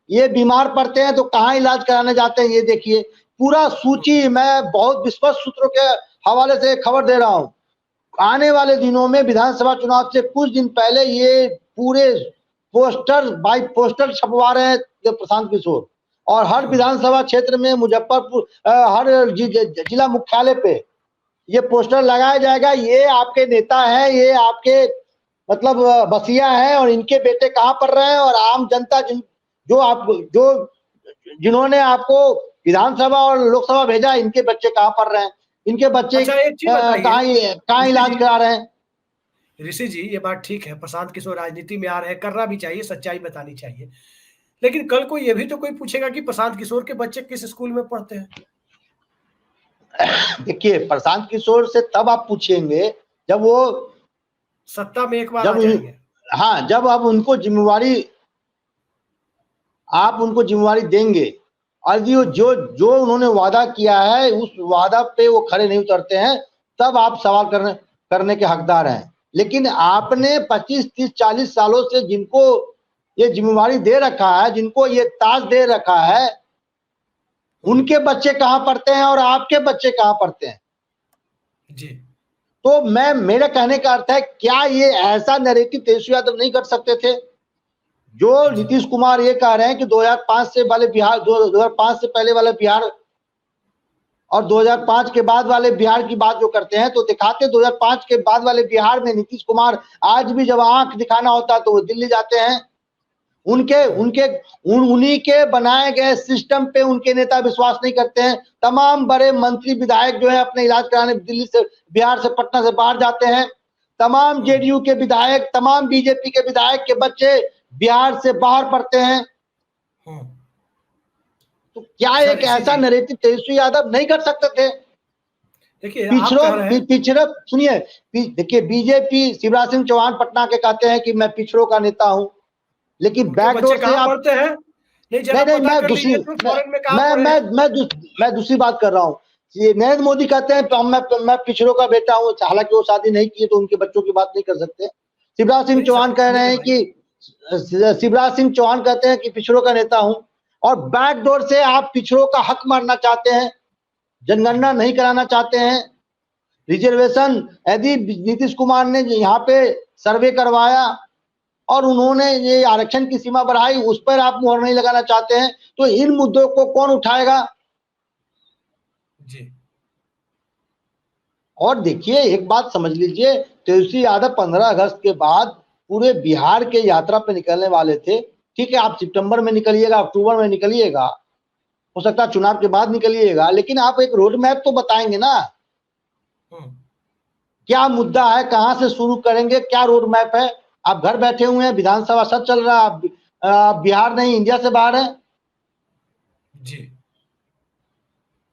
ये बीमार पड़ते हैं तो कहाँ इलाज कराने जाते हैं ये देखिए। पूरा सूची मैं बहुत विश्वस्त सूत्रों के हवाले से खबर दे रहा हूँ। आने वाले दिनों में विधानसभा चुनाव से कुछ दिन पहले ये पूरे पोस्टर बाई पोस्टर छपवा रहे हैं प्रशांत किशोर। और हर विधानसभा क्षेत्र में, मुजफ्फरपुर, हर जिला मुख्यालय पे ये पोस्टर लगाया जाएगा। ये आपके नेता है, ये आपके मतलब बसिया है, और इनके बेटे कहाँ पढ़ रहे हैं। और आम जनता जिन्होंने आपको विधानसभा और लोकसभा भेजा, इनके बच्चे कहाँ पढ़ रहे हैं, इनके बच्चे कहाँ इलाज करा रहे हैं। ऋषि जी, ये बात ठीक है, प्रशांत किशोर राजनीति में आ रहे हैं, करना भी चाहिए, सच्चाई बतानी चाहिए। लेकिन कल को ये भी तो कोई पूछेगा कि प्रशांत किशोर के बच्चे किस स्कूल में पढ़ते हैं। देखिए, प्रशांत किशोर से तब आप पूछेंगे जब वो सत्ता में एक बार आ जाएंगे। हाँ, जब आप उनको जिम्मेवारी देंगे, और जो उन्होंने वादा किया है उस वादा पे वो खड़े नहीं उतरते हैं, तब आप सवाल करने के हकदार हैं। लेकिन आपने 25, 30, 40 सालों से जिनको ये जिम्मेवारी दे रखा है, जिनको ये ताज दे रखा है, उनके बच्चे कहाँ पढ़ते हैं और आपके बच्चे कहाँ पढ़ते हैं जी। तो मेरे कहने का अर्थ है, क्या ये ऐसा नैरेटिव तेजस्वी यादव नहीं कर सकते थे? जो नीतीश कुमार ये कह रहे हैं कि 2005 से पहले वाले बिहार और 2005 के बाद वाले बिहार की बात जो करते हैं, तो दिखाते 2005 के बाद वाले बिहार में नीतीश कुमार आज भी जब आंख दिखाना होता है तो वो दिल्ली जाते हैं। उन्हीं के बनाए गए सिस्टम पे उनके नेता विश्वास नहीं करते हैं। तमाम बड़े मंत्री विधायक जो है अपने इलाज कराने दिल्ली से, बिहार से, पटना से बाहर जाते हैं। तमाम जेडीयू के विधायक, तमाम बीजेपी के विधायक के बच्चे बिहार से बाहर पढ़ते हैं। तो क्या एक ऐसा नैरेटिव तेजस्वी यादव नहीं कर सकते थे? पिछड़ो सुनिए, देखिए बीजेपी, शिवराज सिंह चौहान पटना के कहते हैं कि मैं पिछड़ों का नेता हूं, लेकिन बैकडोर से आप पढ़ते हैं। नहीं, मैं दूसरी बात कर रहा हूँ। नरेंद्र मोदी कहते हैं मैं पिछड़ों का बेटा हूँ, हालांकि वो शादी नहीं की तो उनके बच्चों की बात नहीं कर सकते। शिवराज सिंह चौहान कह रहे हैं कि शिवराज सिंह चौहान कहते हैं कि पिछड़ों का नेता हूं, और बैकडोर से आप पिछड़ों का हक मारना चाहते हैं, जनगणना नहीं कराना चाहते हैं, रिजर्वेशन। यदि नीतीश कुमार ने यहाँ पे सर्वे करवाया और उन्होंने ये आरक्षण की सीमा बढ़ाई, उस पर आप मुहर नहीं लगाना चाहते हैं, तो इन मुद्दों को कौन उठाएगा? जी, और देखिए एक बात समझ लीजिए, तेजस्वी यादव 15 अगस्त के बाद पूरे बिहार के यात्रा पे निकलने वाले थे। ठीक है, आप सितंबर में निकलिएगा, अक्टूबर में निकलिएगा, हो सकता है चुनाव के बाद निकलिएगा, लेकिन आप एक रोड मैप तो बताएंगे ना, क्या मुद्दा है, कहां से शुरू करेंगे, क्या रोड मैप है। आप घर बैठे हुए हैं, विधानसभा सब चल रहा है, आप बिहार नहीं इंडिया से बाहर है। जी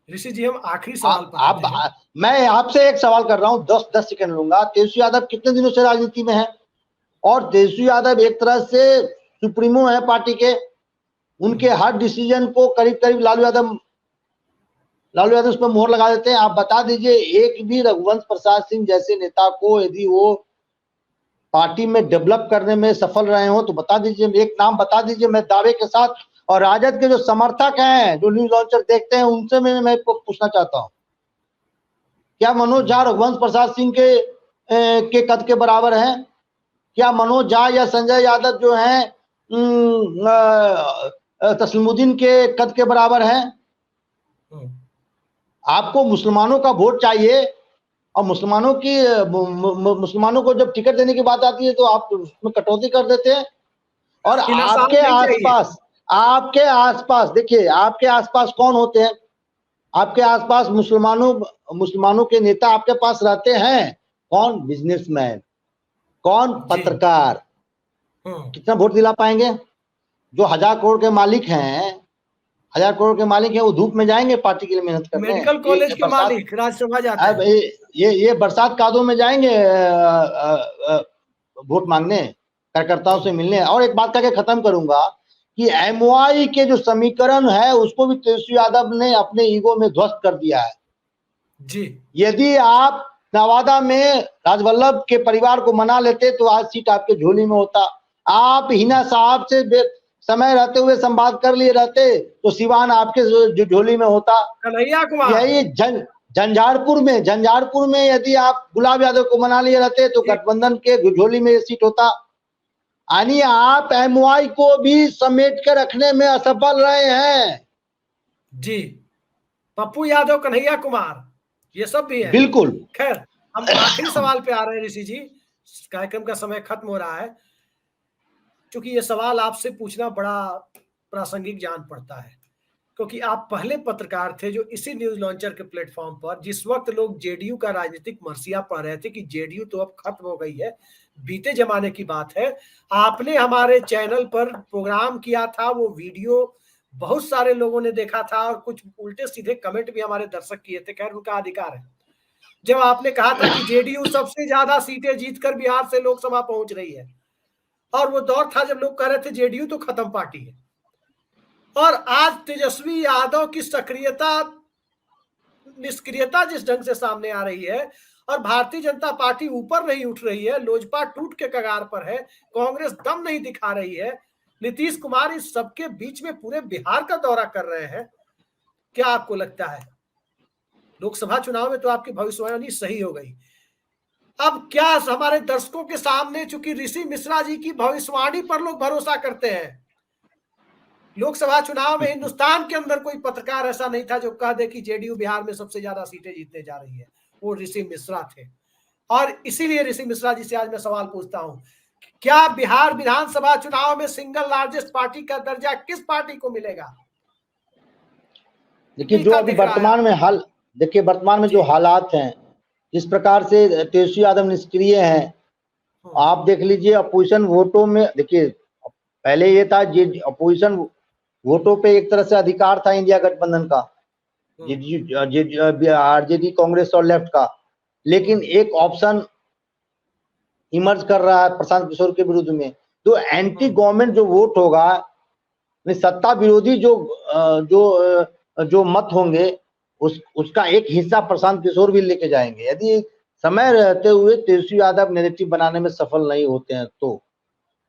ऋषि जी, हम आखिरी सवाल पर आते हैं। मैं आपसे एक सवाल कर रहा हूं, 10 सेकंड लूंगा। तेजस्वी यादव कितने दिनों से राजनीति में है, और तेजस्वी यादव एक तरह से सुप्रीमो है पार्टी के, उनके हर डिसीजन को करीब करीब लालू यादव उस पर मोहर लगा देते हैं। आप बता दीजिए, एक भी रघुवंश प्रसाद सिंह जैसे नेता को यदि वो पार्टी में डेवलप करने में सफल रहे हो तो बता दीजिए, एक नाम बता दीजिए, मैं दावे के साथ। और राजद के जो समर्थक हैं, जो न्यूज लॉन्चर देखते हैं, उनसे मैं पूछना चाहता हूं, क्या मनोज झा रघुवंश प्रसाद सिंह के कद के बराबर हैं? क्या मनोज झा या संजय यादव जो हैं तस्लीमुद्दीन के कद के बराबर हैं? आपको मुसलमानों का वोट चाहिए, और मुसलमानों को जब टिकट देने की बात आती है तो आप उसमें कटौती कर देते हैं। और आपके आसपास देखिए, आपके आसपास कौन होते हैं? आपके आसपास मुसलमानों के नेता आपके पास रहते हैं। कौन? बिजनेसमैन। कौन? पत्रकार। कितना वोट दिला पाएंगे? जो 1000 करोड़ के मालिक हैं, 1000 करोड़ के मालिक हैं, वो धूप में जाएंगे पार्टी के लिए मेहनत करने? मेडिकल कॉलेज के मालिक राज्यसभा जाते हैं। ये बरसात कादों में जाएंगे वोट मांगने, कार्यकर्ताओं से मिलने। और एक बात करके खत्म करूंगा कि एमओआई के जो समीकरण है उसको भी तेजस्वी यादव ने अपने ईगो में ध्वस्त कर दिया है जी। यदि आप नवादा में राजवल्लभ के परिवार को मना लेते तो आज सीट आपके झोली में होता। आप हिना साहब से समय रहते हुए संवाद कर लिए रहते तो सिवान आपके झोली में होता। कन्हैया कुमार, यही झंझारपुर में यदि आप गुलाब यादव को मना लिए रहते तो गठबंधन के झोली में ये सीट होता। यानी आप एमवाई को भी समेट के रखने में असफल रहे हैं। जी, पप्पू यादव, कन्हैया कुमार, ये सब भी है। बिल्कुल। खैर, हम आखिरी सवाल पे आ रहे हैं ऋषि जी, कार्यक्रम का समय खत्म हो रहा है। क्योंकि ये सवाल आपसे पूछना बड़ा प्रासंगिक जान पड़ता है, क्योंकि आप पहले पत्रकार थे जो इसी न्यूज लॉन्चर के प्लेटफॉर्म पर, जिस वक्त लोग जेडीयू का राजनीतिक मरसिया पढ़ रहे थे कि जेडीयू तो अब खत्म हो गई है, बीते जमाने की बात है, आपने हमारे चैनल पर प्रोग्राम किया था। वो वीडियो बहुत सारे लोगों ने देखा था और कुछ उल्टे सीधे कमेंट भी हमारे दर्शक किए थे। खैर, उनका अधिकार है। जब आपने कहा था कि जेडीयू सबसे ज्यादा सीटें जीतकर बिहार से लोकसभा पहुंच रही है, और वो दौर था जब लोग कह रहे थे जेडीयू तो खत्म पार्टी है, और आज तेजस्वी यादव की सक्रियता निष्क्रियता जिस ढंग से सामने आ रही है, और भारतीय जनता पार्टी ऊपर नहीं उठ रही है, लोजपा टूट के कगार पर है, कांग्रेस दम नहीं दिखा रही है, नीतीश कुमार इस सबके बीच में पूरे बिहार का दौरा कर रहे हैं। क्या आपको लगता है लोकसभा चुनाव में तो आपकी भविष्यवाणी सही हो गई, अब क्या हमारे दर्शकों के सामने, चूंकि ऋषि मिश्रा जी की भविष्यवाणी पर लोग भरोसा करते हैं, लोकसभा चुनाव में हिंदुस्तान के अंदर कोई पत्रकार ऐसा नहीं था जो कह दे कि जेडीयू बिहार में सबसे ज्यादा सीटें जीतने जा रही है, वो ऋषि मिश्रा थे। और इसीलिए ऋषि मिश्रा जी से आज मैं सवाल पूछता हूं, क्या बिहार विधानसभा चुनाव में सिंगल लार्जेस्ट पार्टी का दर्जा किस पार्टी को मिलेगा? देखिए, जो अभी वर्तमान में जो हालात हैं, जिस प्रकार से तेजस्वी यादव निष्क्रिय हैं, आप देख लीजिए अपोजिशन वोटों में। देखिए, पहले ये था अपोजिशन वोटों पे एक तरह से अधिकार था इंडिया गठबंधन का, आरजेडी, कांग्रेस और लेफ्ट का, लेकिन एक ऑप्शन इमर्ज कर रहा है प्रशांत किशोर के विरुद्ध में। तो एंटी गवर्नमेंट जो वोट होगा, सत्ता विरोधी जो मत होंगे, उसका एक हिस्सा प्रशांत किशोर भी लेके जाएंगे यदि समय रहते हुए तेजस्वी यादव नैरेटिव बनाने में सफल नहीं होते हैं तो।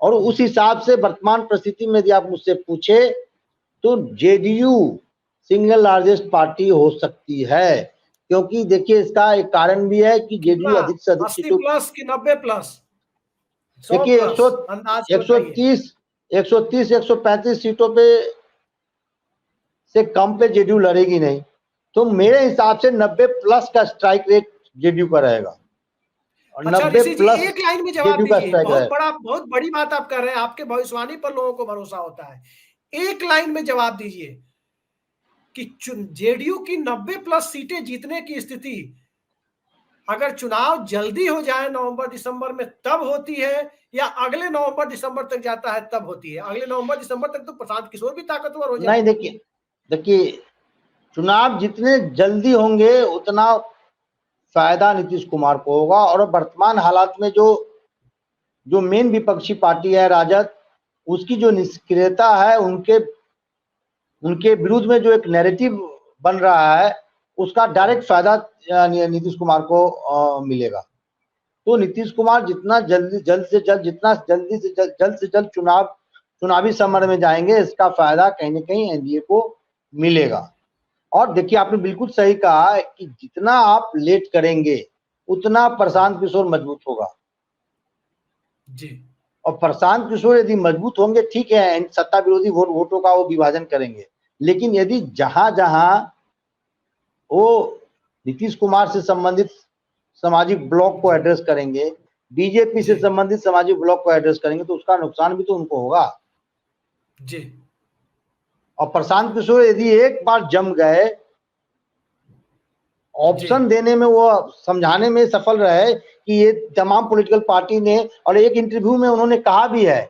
और उस हिसाब से वर्तमान परिस्थिति में यदि आप मुझसे पूछे तो जेडीयू सिंगल लार्जेस्ट पार्टी हो सकती है, क्योंकि देखिए इसका एक कारण भी है कि जेडीयू अधिक से अधिक 80 प्लस की 90 प्लस, देखिए 130 135 सीटों पे से कम पे जेडीयू लड़ेगी नहीं। तो मेरे हिसाब से 90 प्लस का स्ट्राइक रेट जेडीयू का रहेगा और अच्छा 90 ऋषि जी, प्लस एक लाइन में जवाब जेडीयू का दीजिए। स्ट्राइक रहेगा। बहुत बड़ी बात आप कर रहे हैं, आपके भविष्यवाणी पर लोगों को भरोसा होता है। एक लाइन में जवाब दीजिए कि जेडीयू की 90 प्लस सीटें जीतने की स्थिति अगर चुनाव जल्दी हो जाए नवंबर दिसंबर में तब होती है, या अगले नवंबर दिसंबर तक जाता है तब होती है? अगले नवंबर दिसंबर तक तो प्रशांत किशोर भी ताकतवर हो नहीं, जाए। देखिए देखिए, चुनाव जितने जल्दी होंगे उतना फायदा नीतीश कुमार को होगा। और वर्तमान हालात में जो जो मेन विपक्षी पार्टी है राजद, उसकी जो निष्क्रियता है, उनके उनके विरुद्ध में जो एक नैरेटिव बन रहा है, उसका डायरेक्ट फायदा नीतीश कुमार को मिलेगा। तो नीतीश कुमार जितना जल्द से जल्द चुनावी समर में जाएंगे, इसका फायदा कहीं ना कहीं एनडीए को मिलेगा। और देखिए, आपने बिल्कुल सही कहा कि जितना आप लेट करेंगे उतना प्रशांत किशोर मजबूत होगा। जी। और प्रशांत किशोर यदि मजबूत होंगे, ठीक है, सत्ता विरोधी वोटों का वो विभाजन करेंगे, लेकिन यदि जहां जहां वो नीतीश कुमार से संबंधित सामाजिक ब्लॉक को एड्रेस करेंगे, बीजेपी से संबंधित सामाजिक ब्लॉक को एड्रेस करेंगे, तो उसका नुकसान भी तो उनको होगा। जी। और प्रशांत किशोर यदि एक बार जम गए, ऑप्शन देने में, वो समझाने में सफल रहे कि ये तमाम पॉलिटिकल पार्टी ने, और एक इंटरव्यू में उन्होंने कहा भी है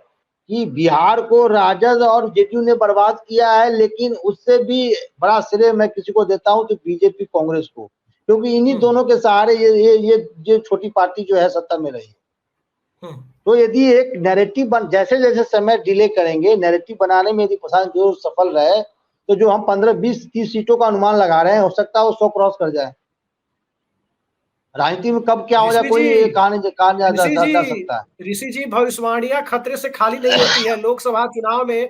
कि बिहार को राजद और जेडीयू ने बर्बाद किया है, लेकिन उससे भी बड़ा श्रेय मैं किसी को देता हूं तो बीजेपी कांग्रेस को, क्योंकि इन्हीं दोनों के सहारे ये छोटी पार्टी जो है सत्ता में रही। तो यदि एक नैरेटिव जैसे जैसे समय डिले करेंगे, नैरेटिव बनाने में यदि प्रशांत किशोर सफल रहे, तो जो हम 15, 20, 30 सीटों का अनुमान लगा रहे हैं, हो सकता है वो 100 क्रॉस कर जाए। राजनीति में कब क्या हो जाए कोई कहा नहीं जा सकता है। ऋषि जी, भविष्यवाणियां खतरे से खाली नहीं होती है। लोकसभा चुनाव में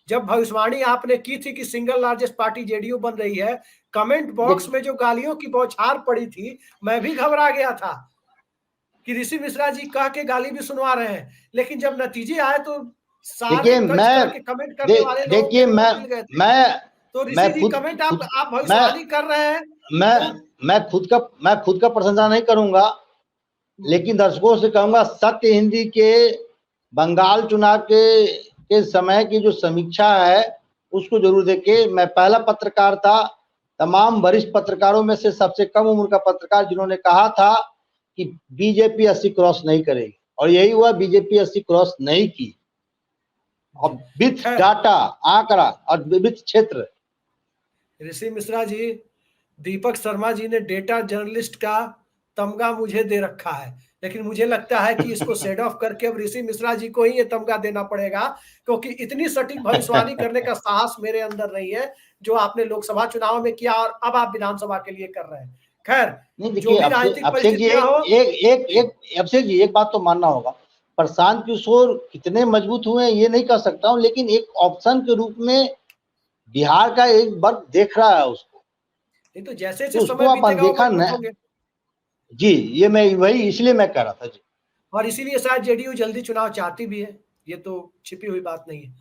जब भविष्यवाणी आपने की थी कि सिंगल लार्जेस्ट पार्टी जेडीयू बन रही है, कमेंट बॉक्स में जो गालियों की बौछार पड़ी थी, मैं भी घबरा गया था कि ऋषि मिश्रा जी कह के गाली भी सुनवा रहे हैं। लेकिन जब नतीजे आए तो सारे देखिए, कच तरह के कमेंट करने वाले लोगों के देखिए, मुंह खुल गए थे। मैं तो मैं ऋषि जी, खुद कमेंट खुद आप मैं भविष्यवाणी कर रहे हैं मैं तो मैं खुद का प्रशंसा नहीं करूंगा, लेकिन दर्शकों से कहूंगा, सत्य हिंदी के बंगाल चुनाव के समय की जो समीक्षा है उसको जरूर देखें। मैं पहला पत्रकार था, तमाम वरिष्ठ पत्रकारों में से सबसे कम उम्र का पत्रकार, जिन्होंने कहा था कि बीजेपी 80 क्रॉस नहीं करेगी, और यही हुआ, बीजेपी 80 क्रॉस नहीं की। और विथ डाटा, आंकड़ा और विविध क्षेत्र। ऋषि मिश्रा जी, दीपक शर्मा जी ने डेटा जर्नलिस्ट का तमगा मुझे दे रखा है, लेकिन मुझे लगता है कि इसको सेड ऑफ करके अब ऋषि मिश्रा जी को ही ये तमगा देना पड़ेगा, क्योंकि इतनी सटीक भविष्यवाणी करने का साहस मेरे अंदर नहीं है जो आपने लोकसभा चुनाव में किया और अब आप विधानसभा के लिए कर रहे हैं। खैर, नहीं, जो देखिए, भी राजनीतिक अभिषेक जी, परिस्थितियां हो, अभिषेक जी, एक बात तो मानना होगा, प्रशांत किशोर कितने मजबूत हुए हैं ये नहीं कह सकता हूं, लेकिन एक ऑप्शन के रूप में बिहार का एक वर्ग देख रहा है उसको। नहीं तो जैसे तो जैसे उसको समय आप बीतेगा वो अनदेखा मजबूत न, होंगे। जी, ये मैं वही इसलिए मैं कह रहा था जी। और इसीलिए शायद जेडीयू जल्दी चुनाव चाहती भी है, ये तो छिपी हुई बात नहीं है।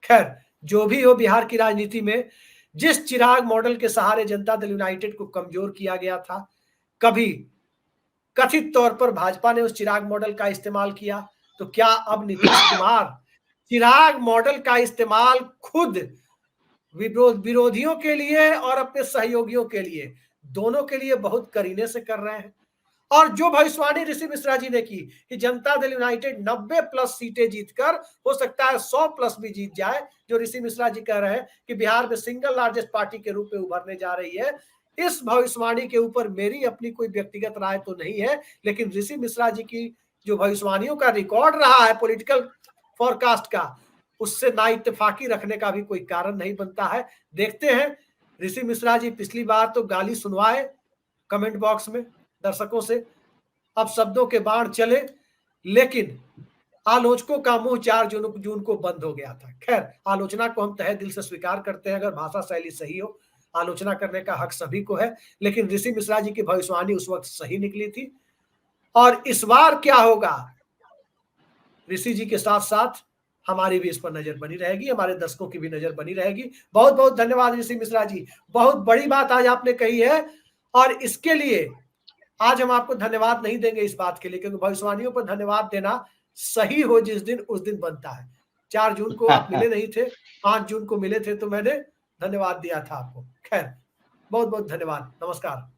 खैर, जो भी हो, बिहार की राजनीति में जिस चिराग मॉडल के सहारे जनता दल यूनाइटेड को कमजोर किया गया था, कभी कथित तौर पर भाजपा ने उस चिराग मॉडल का इस्तेमाल किया, तो क्या अब नीतीश कुमार चिराग मॉडल का इस्तेमाल खुद विरोधियों के लिए और अपने सहयोगियों के लिए, दोनों के लिए बहुत करीने से कर रहे हैं? और जो भविष्यवाणी ऋषि मिश्रा जी ने की कि जनता दल यूनाइटेड 90 प्लस सीटें जीतकर हो सकता है 100 प्लस भी जीत जाए, जो ऋषि मिश्रा जी कह रहे हैं कि बिहार में सिंगल लार्जेस्ट पार्टी के रूप में उभरने जा रही है, इस भविष्यवाणी के ऊपर मेरी अपनी कोई व्यक्तिगत राय तो नहीं है, लेकिन ऋषि मिश्रा जी की जो भविष्यवाणियों का रिकॉर्ड रहा है पॉलिटिकल फोरकास्ट का, उससे ना इत्तेफाकी रखने का भी कोई कारण नहीं बनता है। देखते हैं, ऋषि मिश्रा जी पिछली बार तो गाली सुनवाए कमेंट बॉक्स में दर्शकों से, अब शब्दों के बाण चले, लेकिन आलोचकों का मुंह 4 जून को बंद हो गया था। खैर, आलोचना को हम तहे दिल से स्वीकार करते हैं, अगर भाषा शैली सही हो, आलोचना करने का हक सभी को है, लेकिन ऋषि मिश्रा जी की भविष्यवाणी उस वक्त सही निकली थी। और इस बार क्या होगा, ऋषि जी के साथ साथ हमारी भी इस पर नजर बनी रहेगी, हमारे दर्शकों की भी नजर बनी रहेगी। बहुत बहुत धन्यवाद ऋषि मिश्रा जी, बहुत बड़ी बात आज आपने कही है, और इसके लिए आज हम आपको धन्यवाद नहीं देंगे इस बात के लिए, क्योंकि भविष्यवाणियों पर धन्यवाद देना सही हो जिस दिन उस दिन बनता है। 4 जून को आप मिले नहीं थे, 5 जून को मिले थे तो मैंने धन्यवाद दिया था आपको। खैर, बहुत बहुत धन्यवाद, नमस्कार।